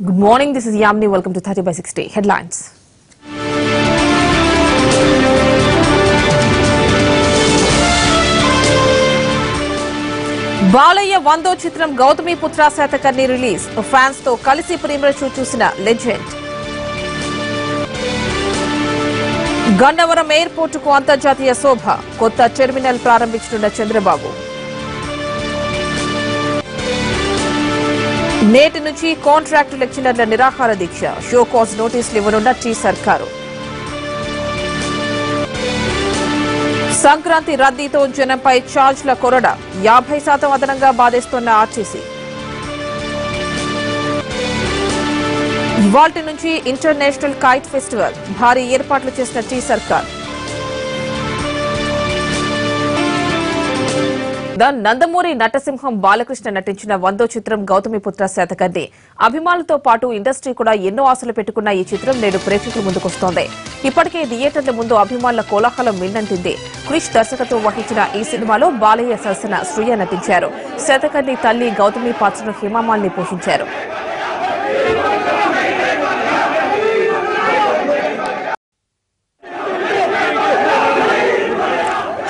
Good morning, this is Yamni. Welcome to 30 by 60 Headlines. Balayya 100వ చిత్రం గౌతమి పుత్ర Satakarni release. Fans తో కలిసి ప్రీమియర్ షో చూసిన లెజెండ్. గన్నవరం ఎయిర్పోర్టుకు అంతర్జాతీయ శోభ. కొత్త టెర్మినల్ ప్రారంభించనున్న చంద్రబాబు. నేటి నుంచి కాంట్రాక్టు లెక్చరర్ల నిరాహార దీక్ష. షో కాజ్ నోటీసులు ఇవ్వనున్న టీ సర్కారు. సంక్రాంతి రద్దీతో జనంపై ఛార్జ్ల కొరడ. 50% అదనంగా బాధేస్తోన్న ఆర్టీసీ. ఇవాల్టి నుంచి ఇంటర్నేషనల్ కైట్ ఫెస్టివల్. భారీ ఏర్పాట్లు చేసిన టీ సర్కార్. నందమూరి నటసింహం బాలకృష్ణ నటించిన 100వ చిత్రం గౌతమి పుత్ర శాతకర్ణి. అభిమానులతో పాటు ఇండస్ట్రీ కూడా ఎన్నో ఆశలు పెట్టుకున్న ఈ చిత్రం నేడు ప్రేక్షకుల ముందుకొస్తోంది. ఇప్పటికే థియేటర్ల ముందు అభిమానుల కోలాహలం మిన్నంటింది. క్రిష్ దర్శకత్వం వహించిన ఈ సినిమాలో బాలయ్య సరసన శ్రీయ నటించారు. శాతకర్ణి తల్లి గౌతమి పాత్రను హేమామాలిని పోషించారు.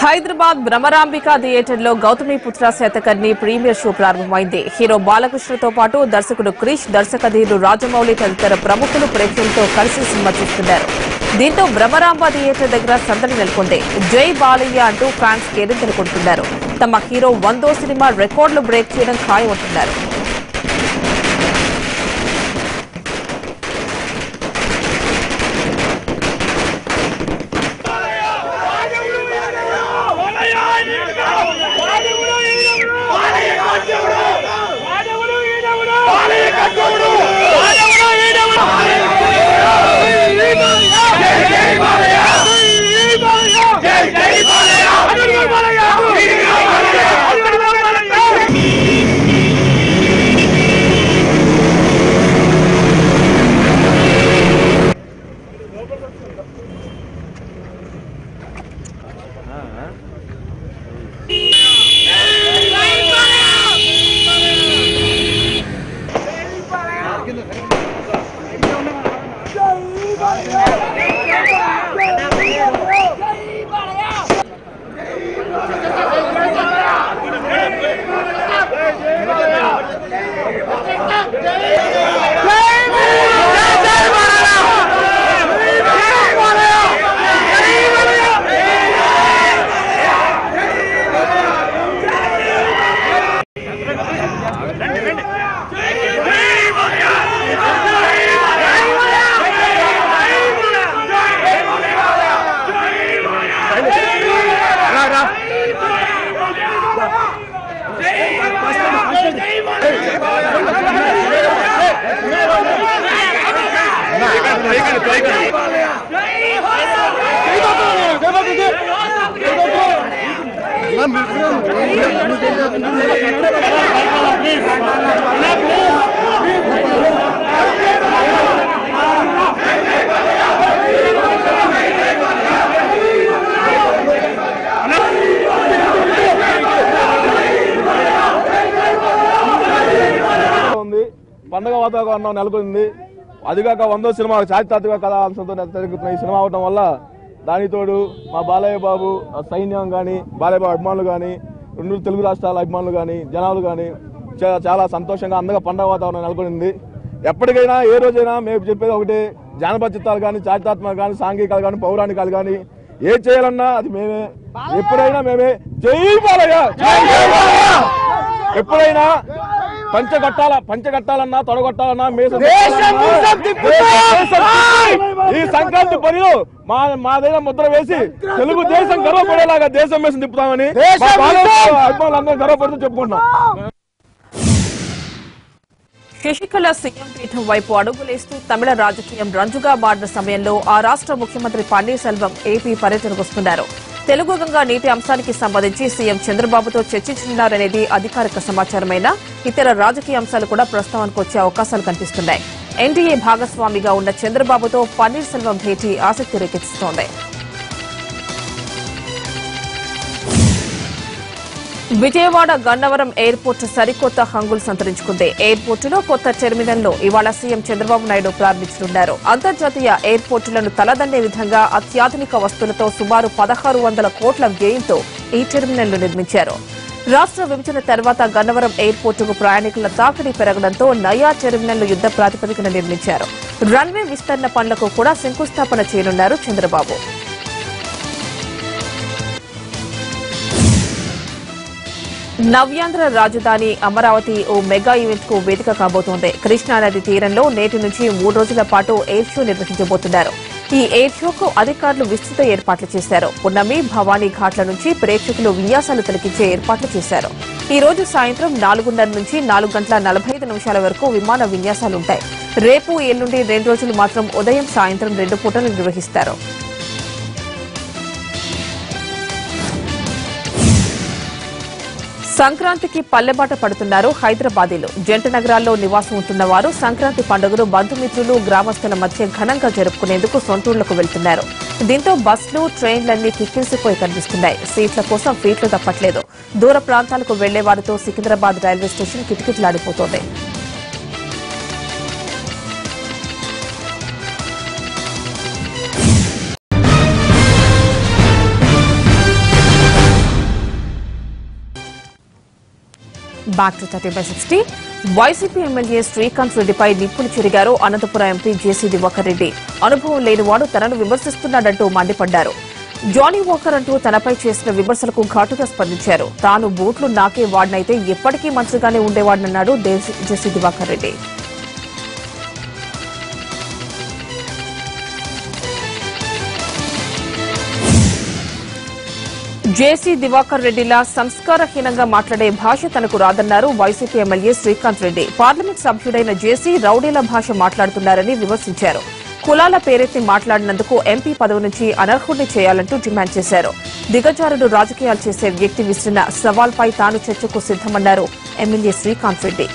హైదరాబాద్ భ్రమరాంబిక థియేటర్లో గౌతమి పుత్ర శాతకర్ణి ప్రీమియర్ షో ప్రారంభమైంది. హీరో బాలకృష్ణతో పాటు దర్శకుడు క్రిష్, దర్శకధీరుడు రాజమౌళి తదితర ప్రముఖులు ప్రేక్షకులతో కలిసి సినిమా చూస్తున్నారు. దీంతో భ్రమరాంబ థియేటర్ దగ్గర సందడి నెలకొంది. జై బాలయ్య అంటూ ఫ్యాన్స్ కేరింతలు కొడుతున్నారు. తమ హీరో 100వ సినిమా రికార్డులు బ్రేక్ చేయడం ఖాయమంటున్నారు. పండగ వాతావరణం నెలకొంది. అదిగాక 100వ సినిమా చారిత్రాత్మక కథాంశంతో జరుగుతున్న ఈ సినిమా అవడం వల్ల దానితోడు మా బాలయ్య బాబు సైన్యం కానీ, బాలయ్య బాబు అభిమానులు కానీ, 2 తెలుగు రాష్ట్రాల అభిమానులు కానీ, జనాలు కానీ చాలా సంతోషంగా అందగా పండగ వాతావరణం నెలకొంది. ఎప్పటికైనా ఏ రోజైనా మేము చెప్పేది ఒకటి, జానపద చిత్రాలు కానీ, చారిత్రాత్మక కానీ, సాంఘికాలు కానీ, పౌరాణికాలు కానీ ఏ చేయాలన్నా అది మేమే. ఎప్పుడైనా మేమే. జై బాలయ్య. ఎప్పుడైనా పంచగట్టాలన్నా తొడగొట్టాలన్నా ఈ సంక్రాంతి పనిలో మాదైనా ముద్ర వేసి తెలుగు దేశం గర్వపడేలాగా దేశం వేసి తిప్పుతామని అభిమానులందరూ గర్వపడుతూ చెప్పుకుంటున్నాం. శశికళ సీఎం పీఠం వైపు అడుగులేస్తూ తమిళ రాజకీయం రంజుగా మారిన సమయంలో ఆ రాష్ట్ర ముఖ్యమంత్రి పన్నీర్ సెల్వం ఏపీ పర్యటనకు వస్తున్నారు. తెలుగు గంగా నీటి అంశానికి సంబంధించి సీఎం చంద్రబాబుతో చర్చించనున్నారనేది అధికారిక సమాచారమైనా ఇతర రాజకీయ అంశాలు కూడా ప్రస్తావనకు వచ్చే అవకాశాలు కనిపిస్తున్నాయి. ఎన్డీఏ భాగస్వామిగా ఉన్న చంద్రబాబుతో పన్నీర్ సెల్వం భేటీ ఆసక్తి రేకెత్తిస్తోంది. విజయవాడ గన్నవరం ఎయిర్పోర్ట్ సరికొత్త హంగులు సంతరించుకుంది. ఎయిర్పోర్టులో కొత్త టెర్మినల్ను ఇవాళ సీఎం చంద్రబాబు నాయుడు ప్రారంభించనున్నారు. అంతర్జాతీయ ఎయిర్పోర్టులను తలదన్నే విధంగా అత్యాధునిక వస్తువులతో సుమారు 1600 కోట్ల వ్యయంతో ఈ టెర్మినల్ను నిర్మించారు. రాష్ట్ర విభజన తర్వాత గన్నవరం ఎయిర్పోర్టుకు ప్రయాణికుల తాకిడి పెరగడంతో నయా టెర్మినల్ను యుద్ద ప్రాతిపదికన నిర్మించారు. రన్వే విస్తరణ పనులకు కూడా శంకుస్థాపన చేయనున్నారు చంద్రబాబు. నవ్యాంధ్ర రాజధాని అమరావతి ఓ మెగా ఈవెంట్ కు వేదిక కాబోతోంది. కృష్ణానది తీరంలో నేటి నుంచి 3 రోజుల పాటు ఎయిర్ షో నిర్వహించబోతున్నారు. ఈ ఎయిర్ షోకు అధికారులు విస్తృత ఏర్పాట్లు చేశారు. పున్నమి, భవానీ ఘాట్ల నుంచి ప్రేక్షకులు విన్యాసాలు తిలకించే ఏర్పాట్లు చేశారు. ఈ రోజు సాయంత్రం 4:30 నుంచి 4 గంటల 45 నిమిషాల వరకు విమాన విన్యాసాలుంటాయి. రేపు, ఎల్లుండి 2 రోజులు మాత్రం ఉదయం, సాయంత్రం 2 పూటలు నిర్వహిస్తారు. సంక్రాంతికి పల్లెబాట పడుతున్నారు హైదరాబాదీలు. జంట నగరాల్లో నివాసం ఉంటున్న వారు సంక్రాంతి పండుగను బంధుమిత్రులు, గ్రామస్తుల మధ్య ఘనంగా జరుపుకునేందుకు సొంతూళ్లకు వెళ్తున్నారు. దీంతో బస్సులు, ట్రైన్లన్నీ కిక్కిరిసిపోయి కనిపిస్తున్నాయి. సీట్ల కోసం ఫీట్లు తప్పట్లేదు. దూర ప్రాంతాలకు వెళ్లే వారితో సికింద్రాబాద్ రైల్వే స్టేషన్ కిటకిటలాడిపోతోంది. Back to 30/60. YCP MLA Srikanth రెడ్డిపై నిప్పులు చెరిగారు అనంతపురం ఎంపీ జేసీ దివాకర్ రెడ్డి. అనుభవం లేనివాడు తనను విమర్శిస్తున్నాడంటూ మండిపడ్డారు. జానీ వాకర్ అంటూ తనపై చేసిన విమర్శలకు ఘాటుగా స్పందించారు. తాను బూట్లు నాకే వాడినైతే ఎప్పటికీ మంత్రిగానే ఉండేవాడన్నాడు జేసీ దివాకర్ రెడ్డి. జేసీ దివాకర్ రెడ్డిలా సంస్కారహీనంగా మాట్లాడే భాష తనకు రాదన్నారు వైసీపీ ఎమ్మెల్యే శ్రీకాంత్ రెడ్డి. పార్లమెంట్ సభ్యుడైన జేసీ రౌడీల భాష మాట్లాడుతున్నారని విమర్శించారు. కులాల పేరెత్తి మాట్లాడినందుకు ఎంపీ పదవి నుంచి అనర్హుడిని చేయాలంటూ డిమాండ్ చేశారు. దిగజారుడు రాజకీయాలు చేసే వ్యక్తి విసిరిన సవాల్పై తాను చర్చకు సిద్దమన్నారు ఎమ్మెల్యే శ్రీకాంత్ రెడ్డి.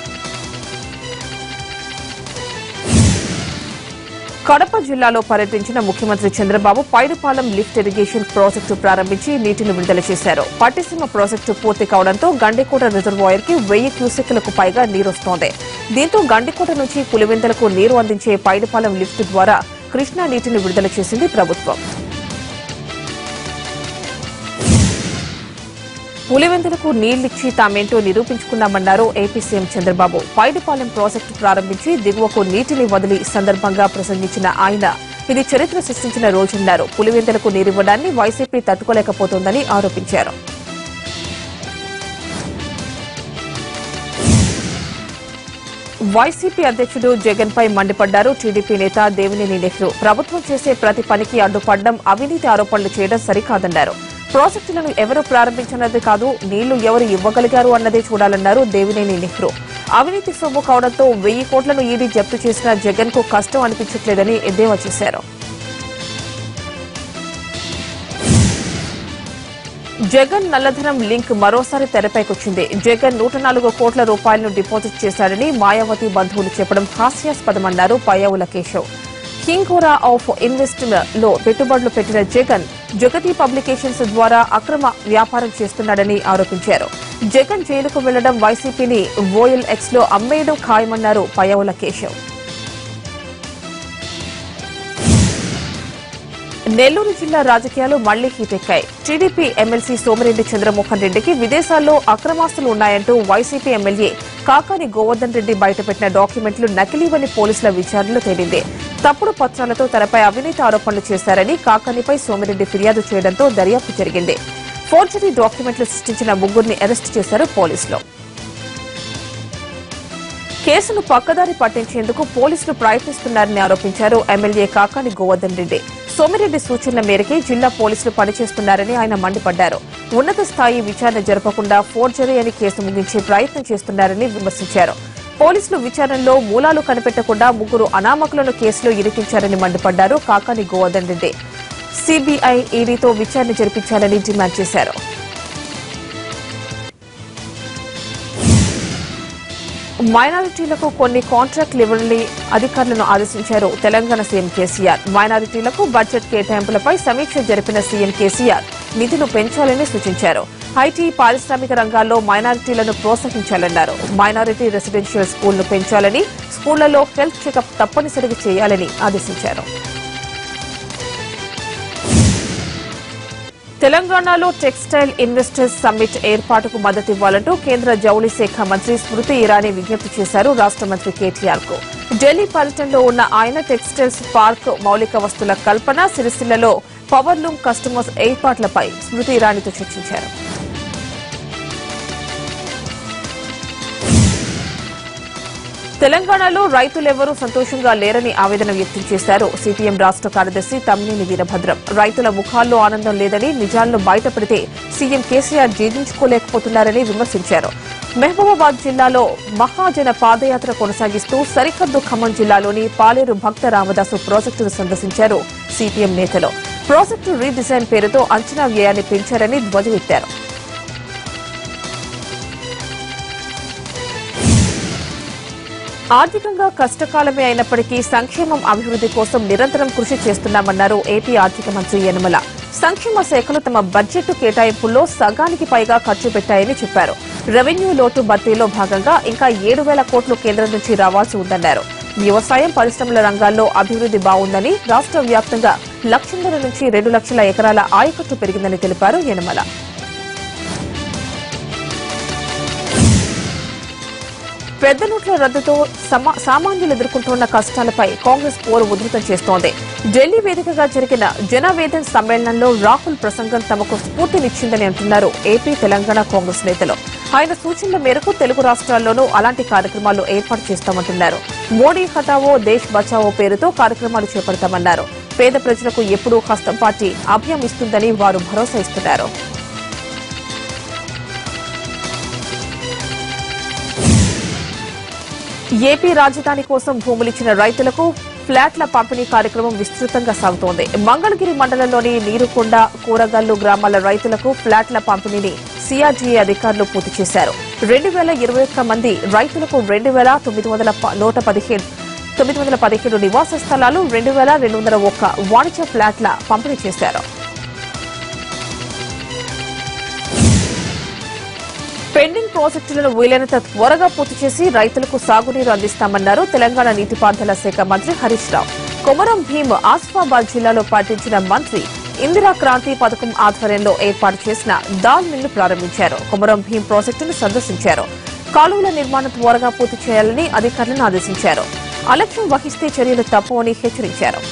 కడప జిల్లాలో పర్యటించిన ముఖ్యమంత్రి Chandrababu Paidipalem lift irrigation project ప్రారంభించి నీటిని విడుదల చేశారు. పట్టిసీమ ప్రాజెక్టు పూర్తి కావడంతో గండికోట రిజర్వాయర్ కి 1000 క్యూసెక్కులకు పైగా నీరొస్తోంది. దీంతో గండికోట నుంచి పులివెందులకు నీరు అందించే పైడిపాలెం లిఫ్ట్ ద్వారా కృష్ణా నీటిని విడుదల చేసింది ప్రభుత్వం. పులివెందులకు నీళ్లిచ్చి తామేంటో నిరూపించుకున్నామన్నారు AP CM Chandrababu. Paidipalem project ప్రారంభించి దిగువకు నీటిని వదిలి సందర్భంగా ప్రసంగించిన ఆయన ఇది చరిత్ర సృష్టించిన రోజన్నారు. పులివెందులకు నీరివ్వడాన్ని వైసీపీ తట్టుకోలేకపోతోందని ఆరోపించారు. వైసీపీ అధ్యక్షుడు జగన్ పై మండిపడ్డారు టీడీపీ నేత దేవినేని నెహ్రూ. ప్రభుత్వం చేసే ప్రతి పనికి అడ్డుపడడం, అవినీతి ఆరోపణలు చేయడం సరికాదన్నారు. ప్రాజెక్టులను ఎవరు ప్రారంభించినది కాదు, నీళ్లు ఎవరు ఇవ్వగలిగారు అన్నదే చూడాలన్నారు దేవినేని నెహ్రూ. అవినీతి సొమ్ము కావడంతో 1000 కోట్లను ఈడీ జప్తు చేసిన జగన్ కు కష్టం అనిపించట్లేదని ఎద్దేవా చేశారు. జగన్ నల్లధనం లింక్ మరోసారి తెరపైకొచ్చింది. జగన్ 104 కోట్ల రూపాయలను డిపాజిట్ చేశాడని మాయావతి బంధువులు చెప్పడం హాస్యాస్పదమన్నారు పయ్యావుల కేశవ్. కింగోరా ఆఫ్ ఇన్వెస్ట్మెంట్ లో పెట్టుబడులు పెట్టిన జగన్ జగతి పబ్లికేషన్స్ ద్వారా అక్రమ వ్యాపారం చేస్తున్నాడని ఆరోపించారు. జగన్ జైలుకు వెళ్లడం వైసీపీని ఓఎల్ఎక్స్ లో అమ్మేయడం ఖాయమన్నారు పయ్యావుల కేశవ్. నెల్లూరు జిల్లా రాజకీయాలు మళ్లీ హీటెక్కాయి. టీడీపీ ఎమ్మెల్సీ సోమిరెడ్డి చంద్రమోహన్ రెడ్డికి విదేశాల్లో అక్రమాస్తులు ఉన్నాయంటూ వైసీపీ ఎమ్మెల్యే కాకాని గోవర్ధన్ రెడ్డి బయటపెట్టిన డాక్యుమెంట్లు నకిలీవని పోలీసుల విచారణలో తేలింది. తప్పుడు పత్రాలతో తనపై అవినీతి ఆరోపణలు చేశారని కాకానిపై సోమిరెడ్డి ఫిర్యాదు చేయడంతో దర్యాప్తు జరిగింది. ఫోర్జరీ డాక్యుమెంట్లు సృష్టించిన 3 అరెస్టు చేశారు పోలీసులు. కేసును పక్కదారి పట్టించేందుకు పోలీసులు ప్రయత్నిస్తున్నారని ఆరోపించారు ఎమ్మెల్యే కాకాని గోవర్ధన్ రెడ్డి. సోమిరెడ్డి సూచనల మేరకే జిల్లా పోలీసులు పనిచేస్తున్నారని ఆయన మండిపడ్డారు. ఉన్నత స్థాయి విచారణ జరపకుండా ఫోర్జరీ అని కేసు ముగించే ప్రయత్నం చేస్తున్నారని విమర్శించారు. పోలీసులు విచారణలో మూలాలు కనిపెట్టకుండా 3 అనామకులను కేసులో ఇరికించారని మండిపడ్డారు కాకాని గోవర్ధన్ రెడ్డి. సీబీఐ, ఈడీతో విచారణ జరిపించాలని డిమాండ్ చేశారు. మైనారిటీలకు కొన్ని కాంట్రాక్టులు ఇవ్వాలని అధికారులను ఆదేశించారు తెలంగాణ సీఎం కేసీఆర్. మైనారిటీలకు బడ్జెట్ కేటాయింపులపై సమీక్ష జరిపిన సీఎం కేసీఆర్ నిధులు పెంచాలని సూచించారు. ఐటీ, పారిశ్రామిక రంగాల్లో మైనారిటీలను ప్రోత్సహించాలన్నారు. మైనారిటీ రెసిడెన్షియల్ స్కూల్ను పెంచాలని, స్కూళ్లలో హెల్త్ చెకప్ తప్పనిసరిగా చేయాలని ఆదేశించారు. తెలంగాణలో టెక్స్టైల్ ఇన్వెస్టర్స్ సమ్మిట్ ఏర్పాటుకు మద్దతివ్వాలంటూ కేంద్ర జౌళి శాఖ మంత్రి స్మృతి ఇరానీ విజ్ఞప్తి చేశారు రాష్ట మంత్రి కేటీఆర్ కు. ఢిల్లీ పర్యటనలో ఉన్న ఆయన టెక్స్టైల్స్ పార్క్, మౌలిక వస్తువుల కల్పన, సిరిసిల్లలో పవర్లూమ్ కస్టమర్స్ ఏర్పాట్లపై స్మృతి ఇరానీతో చర్చించారు. తెలంగాణలో రైతులెవరూ సంతోషంగా లేరని ఆవేదన వ్యక్తం చేశారు సిపిఎం రాష్ట కార్యదర్శి తమ్మినేని వీరభద్రం. రైతుల ముఖాల్లో ఆనందం లేదని, నిజాలను బయటపెడితే సీఎం కేసీఆర్ జీర్ణించుకోలేకపోతున్నారని విమర్శించారు. మహబూబాబాద్ జిల్లాలో మహాజన పాదయాత్ర కొనసాగిస్తూ సరిహద్దు ఖమ్మం జిల్లాలోని పాలేరు భక్త రామదాసు ప్రాజెక్టును సందర్శించారు సిపిఎం నేతలు. ప్రాజెక్టు రీడిజైన్ పేరుతో అంచనా వ్యయాన్ని పెంచారని ధ్వజమెత్తారు. ఆర్థికంగా కష్టకాలమే అయినప్పటికీ సంక్షేమం, అభివృద్ది కోసం నిరంతరం కృషి చేస్తున్నామన్నారు ఏపీ ఆర్థిక మంత్రి యనమల. సంక్షేమ శాఖలు తమ బడ్జెట్ కేటాయింపుల్లో సగానికి పైగా ఖర్చు పెట్టాయని చెప్పారు. రెవెన్యూ లోటు భర్తీలో భాగంగా ఇంకా 7,000 కోట్లు కేంద్రం నుంచి రావాల్సి ఉందన్నారు. వ్యవసాయం, పరిశ్రమల రంగాల్లో అభివృద్ది బావుందని, రాష్ట్ర వ్యాప్తంగా 1,00,000 నుంచి 2 లక్షల ఎకరాల ఆయకట్టు పెరిగిందని తెలిపారు యనమల. పెద్ద నోట్ల రద్దుతో సామాన్యులు ఎదుర్కొంటున్న కష్టాలపై కాంగ్రెస్ పోరు ఉధృతం చేస్తోంది. ఢిల్లీ వేదికగా జరిగిన జనవేదన్ సమ్మేళనంలో రాహుల్ ప్రసంగం తమకు స్ఫూర్తినిచ్చిందని అంటున్నారు ఏపీ, తెలంగాణ కాంగ్రెస్ నేతలు. ఆయన సూచనల మేరకు తెలుగు రాష్ట్రాల్లోనూ అలాంటి కార్యక్రమాలు ఏర్పాటు చేస్తామంటున్నారు. మోడీ హఠావో, దేశ్ బచావో పేరుతో కార్యక్రమాలు చేపడతామన్నారు. పేద ప్రజలకు ఎప్పుడూ హస్తం పార్టీ అభయం ఇస్తుందని వారు భరోసా ఇస్తున్నారు. ఏపీ రాజధాని కోసం భూములిచ్చిన రైతులకు ఫ్లాట్ల పంపిణీ కార్యక్రమం విస్తృతంగా సాగుతోంది. మంగళగిరి మండలంలోని నీరుకొండ, కూరగల్లు గ్రామాల రైతులకు ఫ్లాట్ల పంపిణీని సిఆర్డీఏ అధికారులు పూర్తి చేశారు. 2,021 మంది రైతులకు 2,917 నివాస స్థలాలు, 2,201 వాణిజ్య ఫ్లాట్ల పంపిణీ చేశారు. పెండింగ్ ప్రాజెక్టులను వీలైనంత త్వరగా పూర్తి చేసి రైతులకు సాగునీరు అందిస్తామన్నారు తెలంగాణ నీటిపారుదల శాఖ మంత్రి హరీష్ రావు. కొమరం భీం, ఆసిఫాబాద్ జిల్లాలో పర్యటించిన మంత్రి ఇందిరా క్రాంతి పథకం ఆధ్వర్యంలో ఏర్పాటు చేసిన దాల్ మిల్లు ప్రారంభించారు. కొమరం భీం ప్రాజెక్టును సందర్శించారు. కాలువల నిర్మాణం త్వరగా పూర్తి చేయాలని అధికారులను ఆదేశించారు. అలక్ష్యం వహిస్తే చర్యలు తప్పవని హెచ్చరించారు.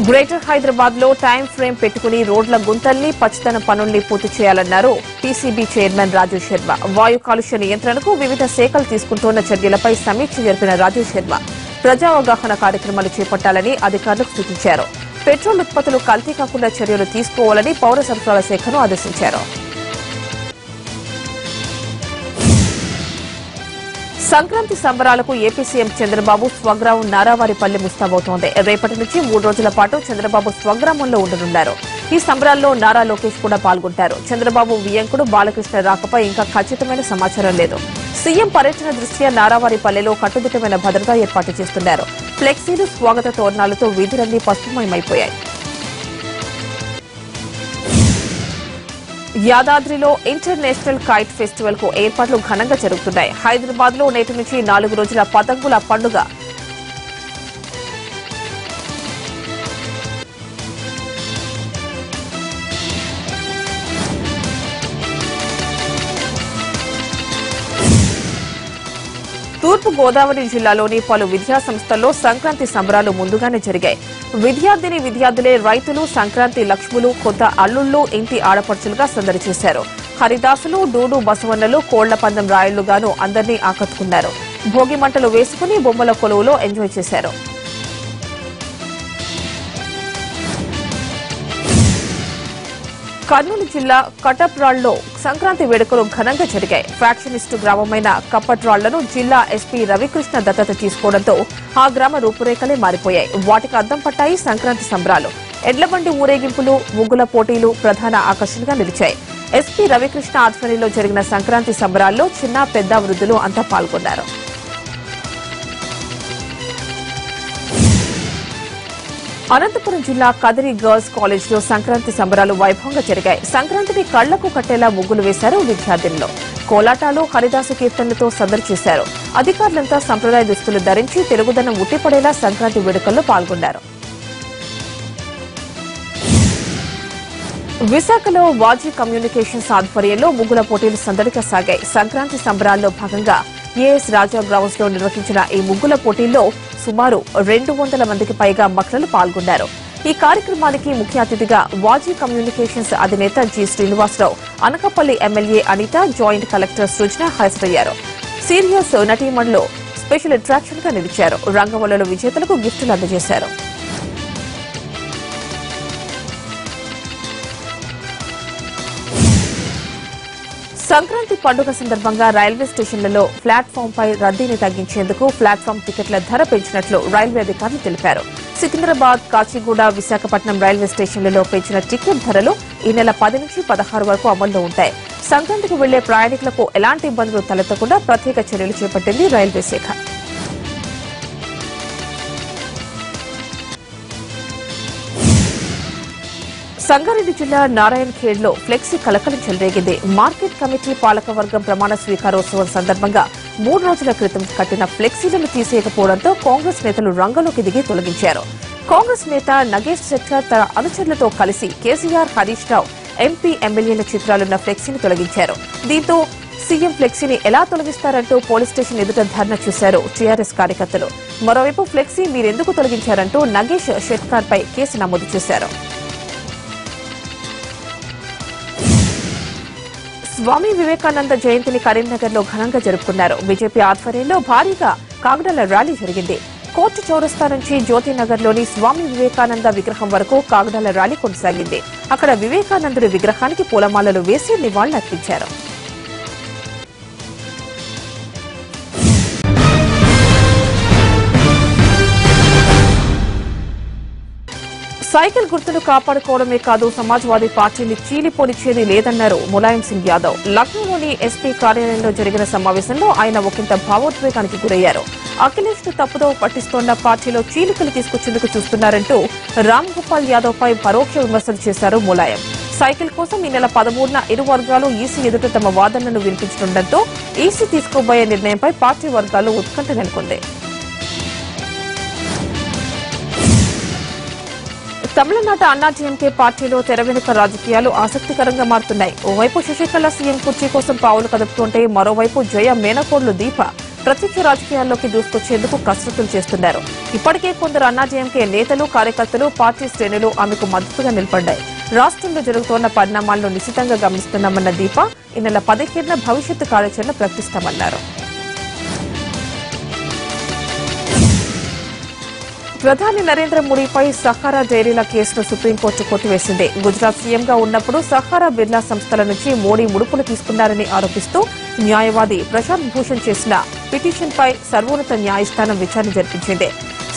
గ్రేటర్ హైదరాబాద్ లో టైం ఫ్రేమ్ పెట్టుకుని రోడ్ల గుంతల్ని, పచ్చదనం పనుల్ని పూర్తి చేయాలన్నారు పీసీబీ చైర్మన్ రాజు శర్మ. వాయు కాలుష్య నియంత్రణకు వివిధ శాఖలు తీసుకుంటున్న చర్యలపై సమీక్ష జరిపిన రాజు శర్మ ప్రజా అవగాహన కార్యక్రమాలు చేపట్టాలని అధికారులకు సూచించారు. పెట్రోల్ ఉత్పత్తులు కల్తీ కాకుండా చర్యలు తీసుకోవాలని పౌర సరఫరాల శాఖను ఆదేశించారు. సంక్రాంతి సంబరాలకు ఏపీ సీఎం చంద్రబాబు స్వగ్రామం నారావారిపల్లి ముస్తాబవుతోంది. రేపటి నుంచి 3 రోజుల పాటు చంద్రబాబు స్వగ్రామంలో ఉండనున్నారు. ఈ సంబరాల్లో నారా లోకేష్ కూడా పాల్గొంటారు. చంద్రబాబు వియంకుడు బాలకృష్ణ రాకపై ఇంకా ఖచ్చితమైన సమాచారం లేదు. సీఎం పర్యటన దృష్ట్యా నారావారిపల్లెలో కట్టుదిట్టమైన భద్రత ఏర్పాటు చేస్తున్నారు. ఫ్లెక్సీలు, స్వాగత తోరణాలతో వీధులన్నీ పసుపుమయమైపోయాయి. యాదాద్రిలో ఇంటర్నేషనల్ కైట్ ఫెస్టివల్ కు ఏర్పాట్లు ఘనంగా జరుగుతున్నాయి. హైదరాబాద్ లో నేటి నుంచి 4 రోజుల పతంగుల పండుగ తూర్పు గోదావరి జిల్లాలోని పలు విద్యా సంస్థల్లో సంక్రాంతి సంబరాలు ముందుగానే జరిగాయి. విద్యార్థులే రైతులు, సంక్రాంతి లక్ష్ములు, కొత్త అల్లుళ్లు, ఇంటి ఆడపడుచులుగా సందడి చేశారు. హరిదాసులు, డూడు బసవన్నలు, కోళ్ల పందెం రాయుళ్లుగాను అందరినీ ఆకట్టుకున్నారు. భోగి మంటలు వేసుకుని బొమ్మల కొలువులో ఎంజాయ్ చేశారు. కర్నూలు జిల్లా కటప్రాళ్లో సంక్రాంతి వేడుకలు ఘనంగా జరిగాయి. ఫ్యాక్షనిస్టు గ్రామమైన కప్పట్రాళ్లను జిల్లా ఎస్పీ రవికృష్ణ దత్తత తీసుకోవడంతో ఆ గ్రామ రూపురేఖలే మారిపోయాయి. వాటికి అద్దం పట్టాయి సంక్రాంతి సంబరాలు. ఎడ్లబండి ఊరేగింపులు, ముగ్గుల పోటీలు ప్రధాన ఆకర్షణగా నిలిచాయి. ఎస్పీ రవికృష్ణ ఆధ్వర్యంలో జరిగిన సంక్రాంతి సంబరాల్లో చిన్న, పెద్ద, వృద్ధులు అంతా పాల్గొన్నారు. అనంతపురం జిల్లా కదిరి గర్ల్స్ కాలేజ్లో సంక్రాంతి సంబరాలు వైభవంగా జరిగాయి. సంక్రాంతిని కళ్లకు కట్టేలా ముగ్గులు వేశారు విద్యార్థినులు. కోలాటాలు, హరిదాసు కీర్తనలతో సందడి చేశారు. అధికారులంతా సంప్రదాయ దుస్తులు ధరించి తెలుగుదనం ఉట్టిపడేలా సంక్రాంతి వేడుకల్లో పాల్గొన్నారు. విశాఖలో వాజీ కమ్యూనికేషన్స్ ఆధ్వర్యంలో ముగ్గుల పోటీలు సందడిగా సాగాయి. సంక్రాంతి సంబరాల్లో భాగంగా ఏఎస్ రాజా గ్రౌండ్స్ లో నిర్వహించిన ఈ ముగ్గుల పోటీల్లో సుమారు 200 మందికి పైగా మహిళలు పాల్గొన్నారు. ఈ కార్యక్రమానికి ముఖ్య అతిథిగా వాజీ కమ్యూనికేషన్స్ అధినేత G Srinivasarao, Anakapalli MLA Anitha, joint collector Srujana హాజరయ్యారు. సీరియస్ నటీమణులు స్పెషల్ అట్రాక్షన్ గా నిలిచారు. రంగవల్లుల విజేతలకు గిఫ్టులు అందజేశారు. సంక్రాంతి పండుగ సందర్భంగా రైల్వే స్టేషన్లలో ప్లాట్ఫామ్ పై రద్దీని తగ్గించేందుకు ప్లాట్ఫామ్ టికెట్ల ధర పెంచినట్లు రైల్వే అధికారులు తెలిపారు. సికింద్రాబాద్, కాచిగూడ, విశాఖపట్నం రైల్వే స్టేషన్లలో పెంచిన టికెట్ ధరలు ఈ నెల 10 నుంచి 16 వరకు అమల్లో ఉంటాయి. సంక్రాంతికి వెళ్లే ప్రయాణికులకు ఎలాంటి ఇబ్బందులు తలెత్తకుండా ప్రత్యేక చర్యలు చేపట్టింది రైల్వే శాఖ. సంగారెడ్డి జిల్లా నారాయణ్ ఖేడ్ లో ఫ్లెక్సీ కలకలం చెలరేగింది. మార్కెట్ కమిటీ పాలకవర్గం ప్రమాణ స్వీకారోత్సవం సందర్భంగా 3 రోజుల క్రితం కట్టిన ఫ్లెక్సీలను తీసేయకపోవడంతో కాంగ్రెస్ నేతలు రంగంలోకి దిగి తొలగించారు. కాంగ్రెస్ నేత నగేష్ శెట్టర్ తన అనుచరులతో కలిసి కేసీఆర్, హరీష్ రావు, ఎంపీ, ఎమ్మెల్యేల చిత్రాలున్న ఫ్లెక్సీని తొలగించారు. దీంతో సీఎం ఫ్లెక్సీని ఎలా తొలగిస్తారంటూ పోలీస్ స్టేషన్ ఎదుట ధర్నా చేశారు టీఆర్ఎస్ కార్యకర్తలు. మరోవైపు ఫ్లెక్సీ మీరెందుకు తొలగించారంటూ నగేష్ షెట్కార్ పై కేసు నమోదు చేశారు. స్వామి వివేకానంద జయంతిని కరీంనగర్ లో ఘనంగా జరుపుకున్నారు. బీజేపీ ఆధ్వర్యంలో భారీగా కాగడాల ర్యాలీ జరిగింది. కోర్టు చౌరస్తా నుంచి జ్యోతినగర్ లోని స్వామి వివేకానంద విగ్రహం వరకు కాగడాల ర్యాలీ కొనసాగింది. అక్కడ వివేకానందుడి విగ్రహానికి పూలమాలలు వేసి నివాళులర్పించారు. సైకిల్ గుర్తును కాపాడుకోవడమే కాదు, సమాజ్వాదీ పార్టీని చీలిపోనిచ్చేది లేదన్నారు ములాయం సింగ్ యాదవ్. లక్నోలోని ఎస్పీ కార్యాలయంలో జరిగిన సమావేశంలో ఆయన ఒకంత భావోద్వేగానికి గురయ్యారు. అఖిలేష్ ను తప్పుదోవ పట్టిస్తోన్న పార్టీలో చీలికలు తీసుకొచ్చేందుకు చూస్తున్నారంటూ రామ్ గోపాల్ యాదవ్ పై పరోక్ష విమర్శలు చేశారు ములాయం. సైకిల్ కోసం ఈ నెల 13న ఇరు వర్గాలు ఈసీ ఎదుట తమ వాదనలను వినిపించనుండటంతో ఈసీ తీసుకోబోయే నిర్ణయంపై పార్టీ వర్గాల్లో ఉత్కంఠ నెలకొంది. తమిళనాట అన్నాడీఎంకే పార్టీలో తెర వెనుక రాజకీయాలు ఆసక్తికరంగా మారుతున్నాయి. ఓవైపు శశికళ సీఎం కుర్చీ కోసం పావులు కదుపుతుంటే మరోవైపు జయ మేనకోడ్లు దీప ప్రత్యక్ష రాజకీయాల్లోకి దూసుకొచ్చేందుకు కసరత్తులు చేస్తున్నారు. ఇప్పటికే కొందరు అన్నాడీఎంకే నేతలు, కార్యకర్తలు, పార్టీ శ్రేణులు ఆమెకు మద్దతుగా నిలబడ్డాయి. రాష్ట్రంలో జరుగుతోన్న పరిణామాలను నిశితంగా గమనిస్తున్నామన్న దీప ఈ నెల 15న భవిష్యత్తు కార్యాచరణ ప్రకటిస్తామన్నారు. ప్రధాని నరేంద్ర మోడీపై సహారా డైరీల కేసును సుప్రీంకోర్టు కొట్టివేసింది. గుజరాత్ సీఎంగా ఉన్నప్పుడు సహారా బిర్లా సంస్థల నుంచి మోడీ ముడుపులు తీసుకున్నారని ఆరోపిస్తూ న్యాయవాది ప్రశాంత్ భూషణ్ చేసిన పిటిషన్పై సర్వోన్నత న్యాయస్థానం విచారణ జరిపించింది.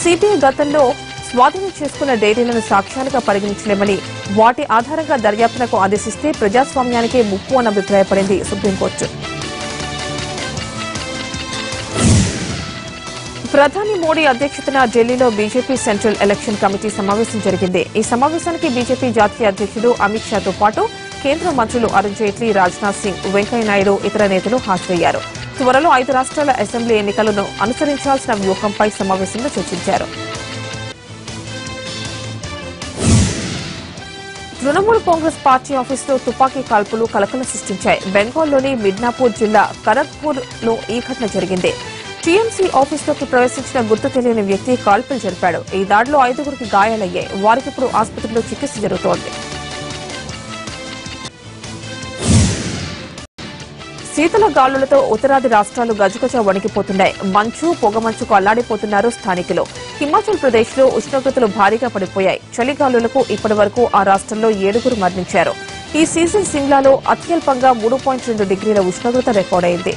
సిబిఐ గతంలో స్వాధీనం చేసుకున్న డైరీలను సాక్ష్యాలుగా పరిగణించలేమని, వాటి ఆధారంగా దర్యాప్తునకు ఆదేశిస్తే ప్రజాస్వామ్యానికే ముప్పు అని అభిప్రాయపడింది సుప్రీంకోర్టు. ప్రధాని మోడీ అధ్యక్షతన ఢిల్లీలో బీజేపీ సెంట్రల్ ఎలక్షన్ కమిటీ సమావేశం జరిగింది. ఈ సమావేశానికి బీజేపీ జాతీయ అధ్యక్షుడు అమిత్ షాతో పాటు కేంద్ర మంత్రులు అరుణ్ జైట్లీ, రాజ్నాథ్ సింగ్, వెంకయ్యనాయుడు, ఇతర నేతలు హాజరయ్యారు. త్వరలో 5 రాష్ట్రాల అసెంబ్లీ ఎన్నికలను అనుసరించాల్సిన వ్యూహంపై సమావేశంలో చర్చించారు. తృణమూల్ కాంగ్రెస్ పార్టీ ఆఫీసులో తుపాకీ కాల్పులు కలకలం సృష్టించాయి. బెంగాల్లోని మిడ్నాపూర్ జిల్లా ఖరగ్పూర్ లో ఈ ఘటన జరిగింది. టీఎంసీ ఆఫీసులోకి ప్రవేశించిన గుర్తు తెలియని వ్యక్తి కాల్పులు జరిపాడు. ఈ దాడిలో 5గురికి గాయాలయ్యాయి. వారికిప్పుడు ఆసుపత్రిలో చికిత్స జరుగుతోంది. శీతల గాలులతో ఉత్తరాది రాష్ట్రాలు గజగజ వణికిపోతున్నాయి. మంచు, పొగమంచుకు అల్లాడిపోతున్నారు స్థానికులు. హిమాచల్ ప్రదేశ్ లో ఉష్ణోగ్రతలు భారీగా పడిపోయాయి. చలిగాలులకు ఇప్పటి వరకు ఆ రాష్ట్రంలో 7గురు మరణించారు. ఈ సీజన్ సిమ్లాలో అత్యల్పంగా 3.2 డిగ్రీల ఉష్ణోగ్రత రికార్డైంది.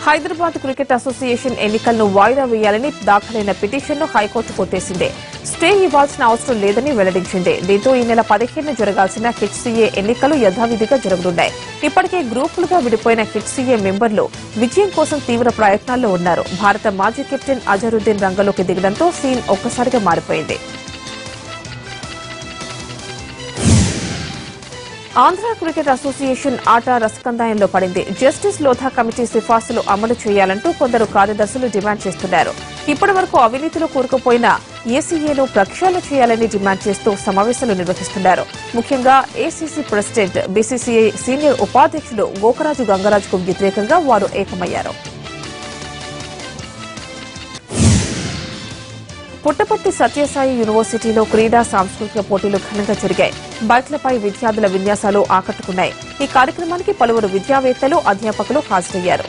హైదరాబాద్ క్రికెట్ అసోసియేషన్ ఎన్నికలను వాయిదా వేయాలని దాఖలైన పిటిషన్ను హైకోర్టు కొట్టేసింది. స్టే ఇవ్వాల్సిన అవసరం లేదని వెల్లడించింది. దీంతో ఈ నెల 15న జరగాల్సిన హెచ్సీఏ ఎన్నికలు యథావిధిగా జరగనున్నాయి. ఇప్పటికే గ్రూపులుగా విడిపోయిన హెచ్సీఏ మెంబర్లు విజయం కోసం తీవ్ర ప్రయత్నాల్లో ఉన్నారు. భారత మాజీ కెప్టెన్ అజరుద్దీన్ రంగంలోకి దిగడంతో సీన్ ఒక్కసారిగా మారిపోయింది. ఆంధ్ర క్రికెట్ అసోసియేషన్ ఆట రసకందాయంలో పడింది. జస్టిస్ లోధా కమిటీ సిఫార్సులు అమలు చేయాలంటూ కొందరు కార్యదర్శులు డిమాండ్ చేస్తున్నారు. ఇప్పటి వరకు అవినీతిలో కూరుకుపోయిన ఏసీఏను ప్రక్షాళన చేయాలని డిమాండ్ చేస్తూ సమావేశాలు నిర్వహిస్తున్నారు. ముఖ్యంగా ఏసీసీ ప్రెసిడెంట్, బీసీసీఐ సీనియర్ ఉపాధ్యక్షుడు గోకరాజు గంగరాజుకు వ్యతిరేకంగా వారు ఏకమయ్యారు. పుట్టపర్తి సత్యసాయి యూనివర్సిటీలో క్రీడా సాంస్కృతిక పోటీలు ఘనంగా జరిగాయి. బైక్లపై విద్యార్థుల విన్యాసాలు ఆకట్టుకున్నాయి. ఈ కార్యక్రమానికి పలువురు విద్యావేత్తలు, అధ్యాపకులు హాజరయ్యారు.